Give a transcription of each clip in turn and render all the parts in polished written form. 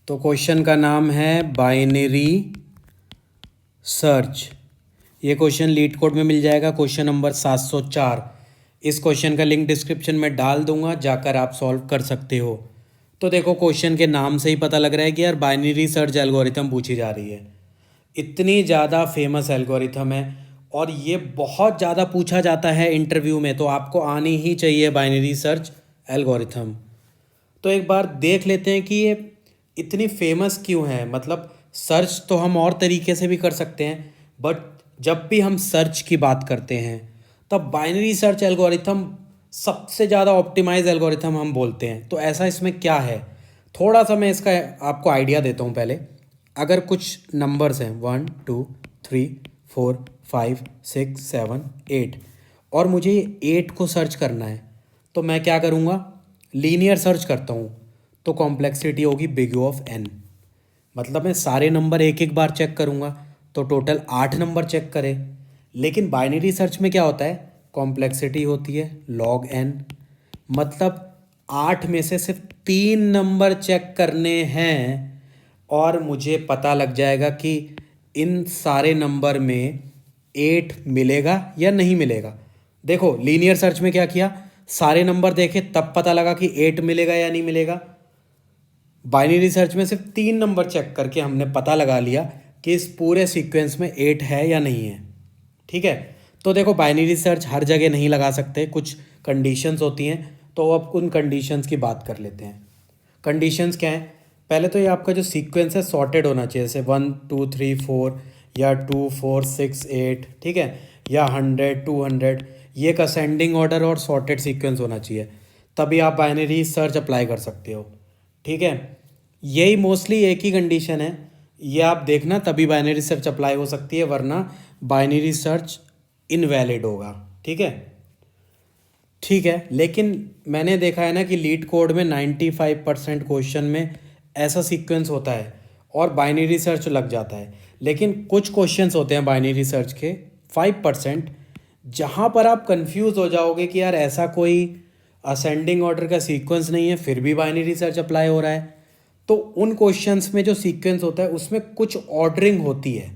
तो क्वेश्चन का नाम है बाइनरी सर्च। ये क्वेश्चन लीड कोड में मिल जाएगा, क्वेश्चन नंबर 704। इस क्वेश्चन का लिंक डिस्क्रिप्शन में डाल दूंगा, जाकर आप सॉल्व कर सकते हो। तो देखो, क्वेश्चन के नाम से ही पता लग रहा है कि यार बाइनरी सर्च एल्गोरिथम पूछी जा रही है। इतनी ज़्यादा फेमस एल्गोरिथम है और ये बहुत ज़्यादा पूछा जाता है इंटरव्यू में, तो आपको आनी ही चाहिए बाइनरी सर्च एल्गोरिथम। तो एक बार देख लेते हैं कि ये इतनी फेमस क्यों है। मतलब सर्च तो हम और तरीके से भी कर सकते हैं, बट जब भी हम सर्च की बात करते हैं तब बाइनरी सर्च एल्गोरिथम सबसे ज़्यादा ऑप्टिमाइज एल्गोरिथम हम बोलते हैं। तो ऐसा इसमें क्या है, थोड़ा सा मैं इसका आपको आइडिया देता हूँ पहले। अगर कुछ नंबर्स हैं 1 2 3 4 5 6 7 8 और मुझे 8 को सर्च करना है, तो मैं क्या करूँगा, लीनियर सर्च करता हूँ। तो कॉम्प्लेक्सिटी होगी बिग O ऑफ n। मतलब मैं सारे नंबर एक एक बार चेक करूँगा, तो टोटल 8 नंबर चेक करें। लेकिन बाइनरी सर्च में क्या होता है, कॉम्प्लेक्सिटी होती है log n। मतलब 8 में से सिर्फ 3 नंबर चेक करने हैं और मुझे पता लग जाएगा कि इन सारे नंबर में 8 मिलेगा या नहीं मिलेगा। देखो, लीनियर सर्च में क्या किया, सारे नंबर देखे तब पता लगा कि 8 मिलेगा या नहीं मिलेगा। बाइनरी सर्च में सिर्फ 3 नंबर चेक करके हमने पता लगा लिया कि इस पूरे सीक्वेंस में 8 है या नहीं है। ठीक है। तो देखो, बाइनरी सर्च हर जगह नहीं लगा सकते, कुछ कंडीशंस होती हैं। तो अब उन कंडीशंस की बात कर लेते हैं। कंडीशंस क्या हैं, पहले तो ये आपका जो सीक्वेंस है सॉर्टेड होना चाहिए, जैसे 1 2 3 4 या 2 4 6 8, ठीक है, या 100 200। ये एक असेंडिंग ऑर्डर और सॉर्टेड सीक्वेंस होना चाहिए, तभी आप बाइनरी सर्च अप्लाई कर सकते हो। ठीक है, यही मोस्टली एक ही कंडीशन है, ये आप देखना, तभी बाइनरी सर्च अप्लाई हो सकती है, वरना बाइनरी सर्च इनवैलिड होगा। ठीक है। ठीक है, लेकिन मैंने देखा है ना कि लीड कोड में 95% क्वेश्चन में ऐसा सीक्वेंस होता है और बाइनरी सर्च लग जाता है। लेकिन कुछ क्वेश्चंस होते हैं बाइनरी सर्च के 5%, जहाँ पर आप कंफ्यूज हो जाओगे कि यार ऐसा कोई असेंडिंग ऑर्डर का सीक्वेंस नहीं है, फिर भी बाइनरी सर्च अप्लाई हो रहा है। तो उन क्वेश्चंस में जो सीक्वेंस होता है उसमें कुछ ऑर्डरिंग होती है,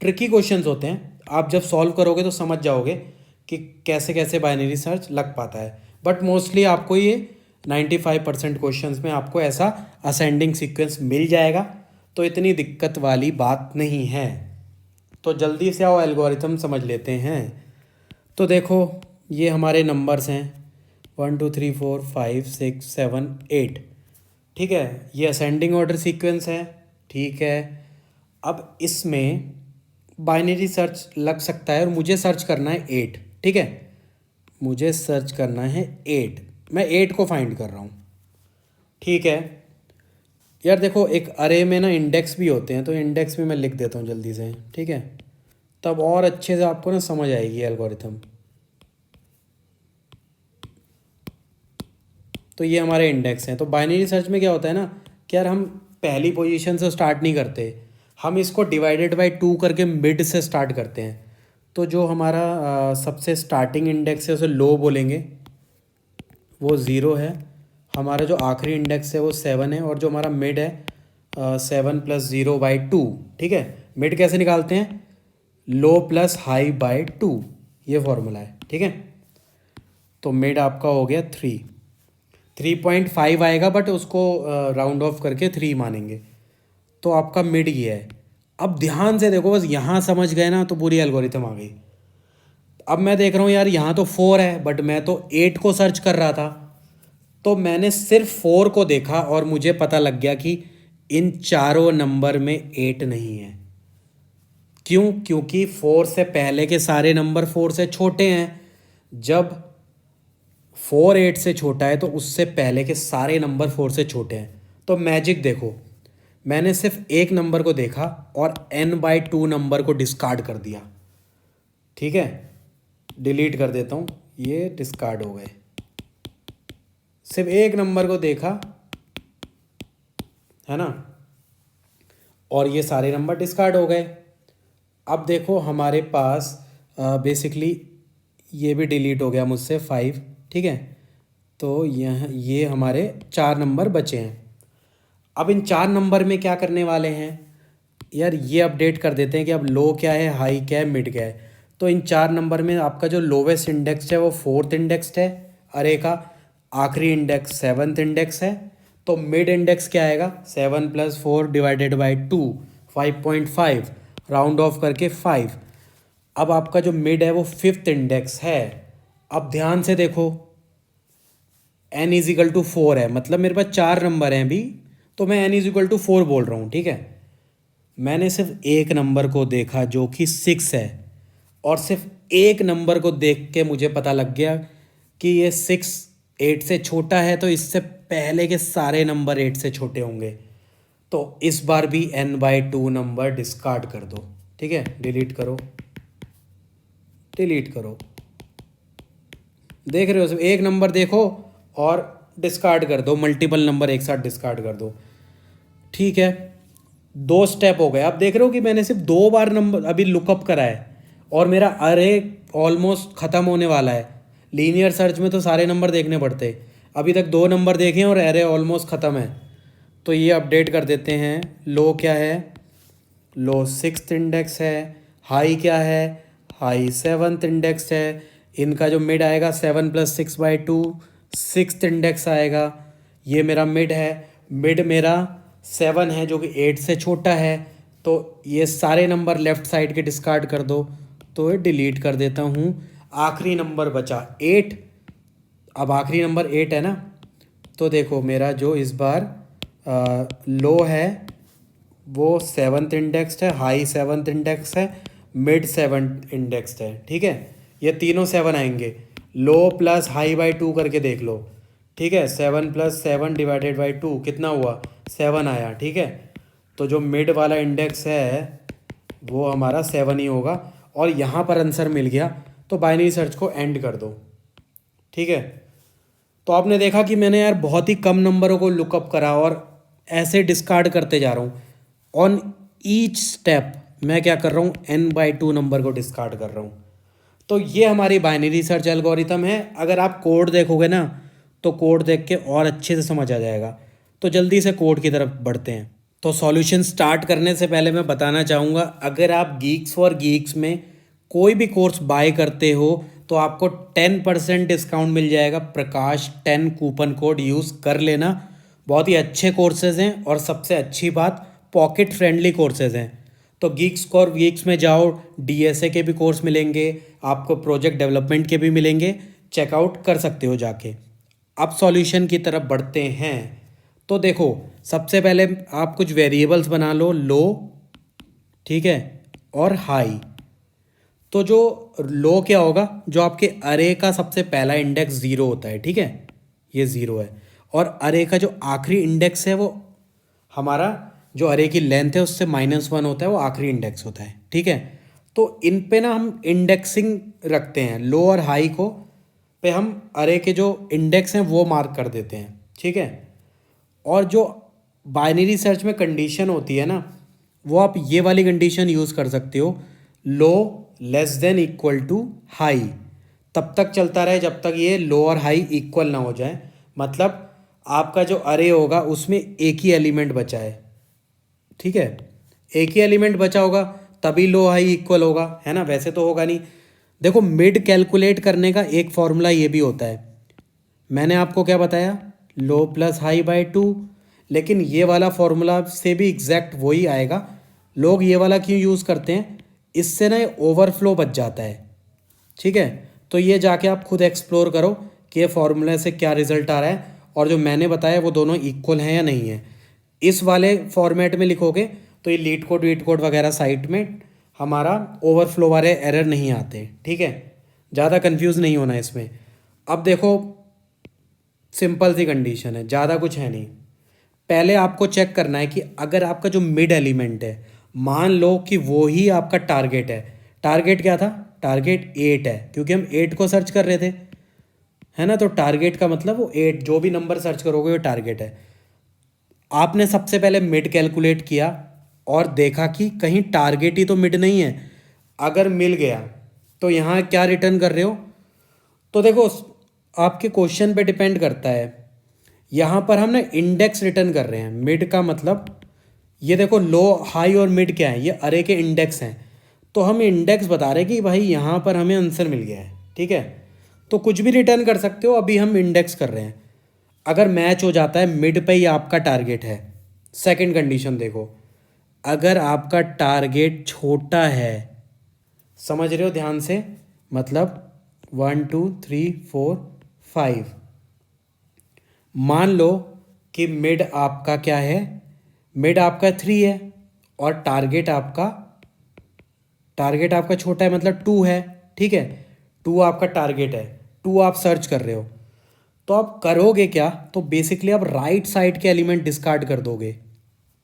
ट्रिकी क्वेश्चंस होते हैं। आप जब सॉल्व करोगे तो समझ जाओगे कि कैसे कैसे बाइनरी सर्च लग पाता है। बट मोस्टली आपको ये 95% क्वेश्चंस में आपको ऐसा असेंडिंग सीक्वेंस मिल जाएगा, तो इतनी दिक्कत वाली बात नहीं है। तो जल्दी से आओ एल्गोरिथम समझ लेते हैं। तो देखो, ये हमारे नंबर्स हैं 1 2 3 4 5 6 7 8। ठीक है, ये असेंडिंग ऑर्डर सीक्वेंस है। ठीक है, अब इसमें बाइनरी सर्च लग सकता है और मुझे सर्च करना है 8। ठीक है, मुझे सर्च करना है 8, मैं 8 को फाइंड कर रहा हूँ। ठीक है यार, देखो एक अरे में ना इंडेक्स भी होते हैं, तो इंडेक्स भी मैं लिख देता हूँ जल्दी से। ठीक है, तब और अच्छे से आपको ना समझ आएगी एल्गोरिथम। तो ये हमारे इंडेक्स हैं। तो बाइनरी सर्च में क्या होता है ना कि यार हम पहली पोजीशन से स्टार्ट नहीं करते, हम इसको डिवाइडेड बाय 2 करके मिड से स्टार्ट करते हैं। तो जो हमारा सबसे स्टार्टिंग इंडेक्स है उसे लो बोलेंगे, वो 0 है। हमारा जो आखिरी इंडेक्स है वो 7 है, और जो हमारा मिड है 7 + 0/2। ठीक है, मिड कैसे निकालते हैं, लो प्लस हाई बाय 2, ये फॉर्मूला है। ठीक है, तो मिड आपका हो गया 3.5 आएगा, बट उसको राउंड ऑफ करके 3 मानेंगे। तो आपका मिड ये है। अब ध्यान से देखो, बस यहाँ समझ गए ना तो पूरी एल्गोरिथम आ गई। अब मैं देख रहा हूँ यार यहाँ तो 4 है, बट मैं तो 8 को सर्च कर रहा था। तो मैंने सिर्फ 4 को देखा और मुझे पता लग गया कि इन चारों नंबर में 8 नहीं है। क्यों, क्योंकि 4 से पहले के सारे नंबर 4 से छोटे हैं। जब 4 8 से छोटा है तो उससे पहले के सारे नंबर 4 से छोटे हैं। तो मैजिक देखो, मैंने सिर्फ एक नंबर को देखा और n/2 नंबर को डिस्कार्ड कर दिया। ठीक है, डिलीट कर देता हूँ, ये डिस्कार्ड हो गए। सिर्फ एक नंबर को देखा, है ना, और ये सारे नंबर डिस्कार्ड हो गए। अब देखो हमारे पास बेसिकली ये भी डिलीट हो गया मुझसे 5। ठीक है, तो ये हमारे 4 नंबर बचे हैं। अब इन 4 नंबर में क्या करने वाले हैं यार, ये अपडेट कर देते हैं कि अब लो क्या है, हाई क्या है, मिड क्या है। तो इन 4 नंबर में आपका जो लोवेस्ट इंडेक्स है वो 4th इंडेक्स है अरे का, आखिरी इंडेक्स 7th इंडेक्स है। तो मिड इंडेक्स क्या आएगा, 7 + 4 डिवाइडेड बाई 2, 5.5, राउंड ऑफ करके 5। अब आपका जो मिड है वो 5th इंडेक्स है। अब ध्यान से देखो, n = 4 है, मतलब मेरे पास 4 नंबर हैं अभी, तो मैं n = 4 बोल रहा हूँ, ठीक है। मैंने सिर्फ एक नंबर को देखा जो कि 6 है, और सिर्फ एक नंबर को देख के मुझे पता लग गया कि ये 6 8 से छोटा है, तो इससे पहले के सारे नंबर 8 से छोटे होंगे। तो इस बार भी n/2 नंबर डिस्कार्ड कर दो, ठीक है। डिलीट करो, डिलीट करो। देख रहे हो, सिर्फ एक नंबर देखो और डिस्कार्ड कर दो, मल्टीपल नंबर एक साथ डिस्कार्ड कर दो, ठीक है। 2 स्टेप हो गए। अब देख रहे हो कि मैंने सिर्फ 2 बार नंबर अभी लुकअप करा है और मेरा अरे ऑलमोस्ट ख़त्म होने वाला है। लीनियर सर्च में तो सारे नंबर देखने पड़ते, अभी तक 2 नंबर देखे हैं और अरे ऑलमोस्ट ख़त्म है। तो ये अपडेट कर देते हैं। लो क्या है, लो 6th इंडेक्स है। हाई क्या है, हाई 7th इंडेक्स है। इनका जो मिड आएगा 7 + 6/2, 6th इंडेक्स आएगा। ये मेरा मिड है, मिड मेरा 7 है जो कि 8 से छोटा है। तो ये सारे नंबर लेफ़्ट साइड के डिस्कार्ड कर दो, तो ये डिलीट कर देता हूँ। आखिरी नंबर बचा 8। अब आखिरी नंबर 8 है ना, तो देखो मेरा जो इस बार लो है वो 7th इंडेक्स है, हाई 7th इंडेक्स है, मिड 7th इंडेक्स है, ठीक है। ये तीनों 7 आएंगे। लो प्लस हाई बाई 2 करके देख लो, ठीक है। 7 + 7 डिवाइडेड बाई 2 कितना हुआ, 7 आया, ठीक है। तो जो मिड वाला इंडेक्स है वो हमारा 7 ही होगा, और यहाँ पर आंसर मिल गया। तो बाइनरी सर्च को एंड कर दो, ठीक है। तो आपने देखा कि मैंने यार बहुत ही कम नंबरों को लुकअप करा और ऐसे डिस्कार्ड करते जा रहा हूँ। ऑन ईच स्टेप मैं क्या कर रहा हूँ, n/2 नंबर को डिस्कार्ड कर रहा हूँ। तो ये हमारी बाइनरी सर्च एल्गोरिथम है। अगर आप कोड देखोगे ना, तो कोड देख के और अच्छे से समझ आ जाएगा। तो जल्दी से कोड की तरफ बढ़ते हैं। तो सॉल्यूशन स्टार्ट करने से पहले मैं बताना चाहूँगा, अगर आप गीक्स फॉर गीक्स में कोई भी कोर्स बाय करते हो तो आपको 10% डिस्काउंट मिल जाएगा। प्रकाश 10 कूपन कोड यूज़ कर लेना। बहुत ही अच्छे कोर्सेज़ हैं, और सबसे अच्छी बात पॉकेट फ्रेंडली कोर्सेज़ हैं। तो गीक्स फॉर गीक्स में जाओ, डीएसए के भी कोर्स मिलेंगे आपको, प्रोजेक्ट डेवलपमेंट के भी मिलेंगे, चेकआउट कर सकते हो जाके। अब सॉल्यूशन की तरफ बढ़ते हैं। तो देखो, सबसे पहले आप कुछ वेरिएबल्स बना लो, लो, ठीक है, और हाई। तो जो लो क्या होगा, जो आपके अरे का सबसे पहला इंडेक्स 0 होता है, ठीक है, ये 0 है। और अरे का जो आखिरी इंडेक्स है वो हमारा, जो अरे की लेंथ है उससे -1 होता है, वो आखिरी इंडेक्स होता है, ठीक है। तो इन पे ना हम इंडेक्सिंग रखते हैं, लो और हाई को पे हम अरे के जो इंडेक्स हैं वो मार्क कर देते हैं, ठीक है। और जो बाइनरी सर्च में कंडीशन होती है ना, वो आप ये वाली कंडीशन यूज़ कर सकते हो, लो < हाई। तब तक चलता रहे जब तक ये लो और हाई इक्वल ना हो जाए। मतलब आपका जो अरे होगा उसमें एक ही एलिमेंट बचा है, ठीक है। एक ही एलिमेंट बचा होगा तभी लो हाई इक्वल होगा, है ना, वैसे तो होगा नहीं। देखो, मिड कैलकुलेट करने का एक फॉर्मूला ये भी होता है। मैंने आपको क्या बताया, लो प्लस हाई बाई 2, लेकिन ये वाला फॉर्मूला से भी एग्जैक्ट वही आएगा। लोग ये वाला क्यों यूज़ करते हैं, इससे ना ओवरफ्लो बच जाता है, ठीक है। तो ये जाके आप खुद एक्सप्लोर करो कि ये फॉर्मूले से क्या रिजल्ट आ रहा है, और जो मैंने बताया वो दोनों इक्वल हैं या नहीं है। इस वाले फॉर्मेट में लिखोगे तो ये लीड कोड वीड कोड वगैरह साइट में हमारा ओवरफ्लो वाले एरर नहीं आते, ठीक है। ज़्यादा कंफ्यूज नहीं होना इसमें। अब देखो, सिंपल सी कंडीशन है, ज़्यादा कुछ है नहीं। पहले आपको चेक करना है कि अगर आपका जो मिड एलिमेंट है, मान लो कि वो ही आपका टारगेट है। टारगेट क्या था, टारगेट 8 है, क्योंकि हम 8 को सर्च कर रहे थे, है ना। तो टारगेट का मतलब वो 8, जो भी नंबर सर्च करोगे वो टारगेट है। आपने सबसे पहले मिड कैलकुलेट किया और देखा कि कहीं टारगेट ही तो मिड नहीं है। अगर मिल गया तो यहाँ क्या रिटर्न कर रहे हो, तो देखो आपके क्वेश्चन पे डिपेंड करता है। यहाँ पर हम ना इंडेक्स रिटर्न कर रहे हैं। मिड का मतलब ये देखो लो हाई और मिड क्या है, ये अरे के इंडेक्स हैं। तो हम इंडेक्स बता रहे हैं कि भाई यहाँ पर हमें आंसर मिल गया है, ठीक है। तो कुछ भी रिटर्न कर सकते हो, अभी हम इंडेक्स कर रहे हैं। अगर मैच हो जाता है मिड पे ही आपका टारगेट है। सेकंड कंडीशन देखो, अगर आपका टारगेट छोटा है, समझ रहे हो ध्यान से, मतलब 1 2 3 4 5, मान लो कि मिड आपका क्या है, मिड आपका 3 है और टारगेट आपका छोटा है मतलब 2 है, ठीक है। 2 आपका टारगेट है, 2 आप सर्च कर रहे हो। तो आप करोगे क्या, तो बेसिकली आप राइट साइड के एलिमेंट डिस्कार्ड कर दोगे,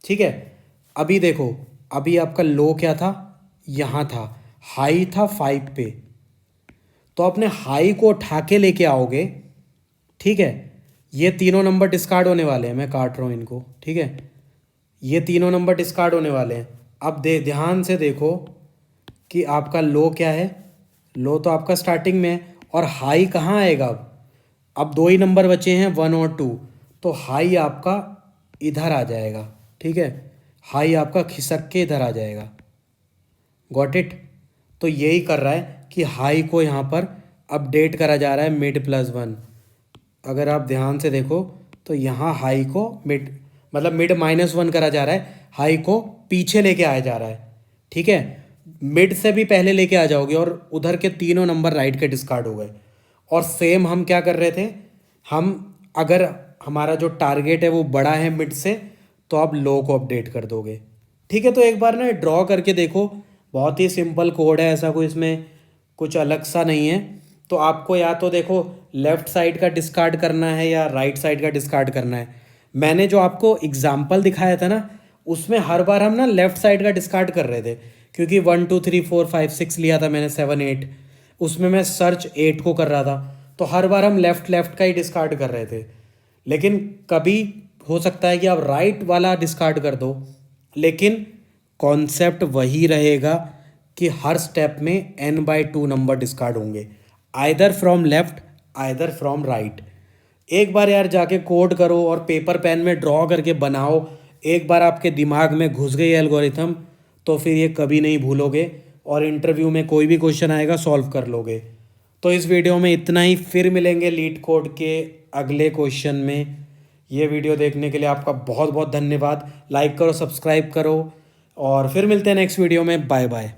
ठीक है। अभी देखो, अभी आपका लो क्या था, यहाँ था, हाई था 5 पे। तो अपने हाई को उठा के लेके आओगे, ठीक है। ये तीनों नंबर डिस्कार्ड होने वाले हैं, मैं काट रहा हूँ इनको, ठीक है। ये तीनों नंबर डिस्कार्ड होने वाले हैं। अब ध्यान से देखो कि आपका लो क्या है, लो तो आपका स्टार्टिंग में है, और हाई कहाँ आएगा अब 2 ही नंबर बचे हैं 1 और 2। तो हाई आपका इधर आ जाएगा, ठीक है। हाई आपका खिसक के इधर आ जाएगा, गॉट इट। तो यही कर रहा है कि हाई को यहाँ पर अपडेट करा जा रहा है मिड +1। अगर आप ध्यान से देखो तो यहाँ हाई को मिड मतलब मिड -1 करा जा रहा है, हाई को पीछे लेके आया जा रहा है, ठीक है। मिड से भी पहले लेके आ जाओगे और उधर के तीनों नंबर राइट के डिस्कार्ड हो गए। और सेम हम क्या कर रहे थे, हम अगर हमारा जो टारगेट है वो बड़ा है मिड से, तो आप लो को अपडेट कर दोगे, ठीक है। तो एक बार ना ड्रॉ करके देखो, बहुत ही सिंपल कोड है, ऐसा कोई इसमें कुछ अलग सा नहीं है। तो आपको या तो देखो लेफ्ट साइड का डिस्कार्ड करना है या राइट साइड का डिस्कार्ड करना है। मैंने जो आपको एग्जाम्पल दिखाया था ना, उसमें हर बार हम ना लेफ्ट साइड का डिस्कार्ड कर रहे थे, क्योंकि 1 2 3 4 5 6 लिया था मैंने, 7 8, उसमें मैं सर्च 8 को कर रहा था। तो हर बार हम लेफ्ट लेफ्ट का ही डिस्कार्ड कर रहे थे। लेकिन कभी हो सकता है कि आप राइट वाला डिस्कार्ड कर दो, लेकिन कॉन्सेप्ट वही रहेगा कि हर स्टेप में n/2 नंबर डिस्कार्ड होंगे, either from left either from right. एक बार यार जाके कोड करो और पेपर पेन में ड्रॉ करके बनाओ, एक बार आपके दिमाग में घुस गई एल्गोरिथम, तो फिर ये कभी नहीं भूलोगे और इंटरव्यू में कोई भी क्वेश्चन आएगा सॉल्व कर लोगे। तो इस वीडियो में इतना ही, फिर मिलेंगे लीड कोड के अगले क्वेश्चन में। ये वीडियो देखने के लिए आपका बहुत बहुत धन्यवाद। लाइक करो, सब्सक्राइब करो और फिर मिलते हैं नेक्स्ट वीडियो में। Bye bye.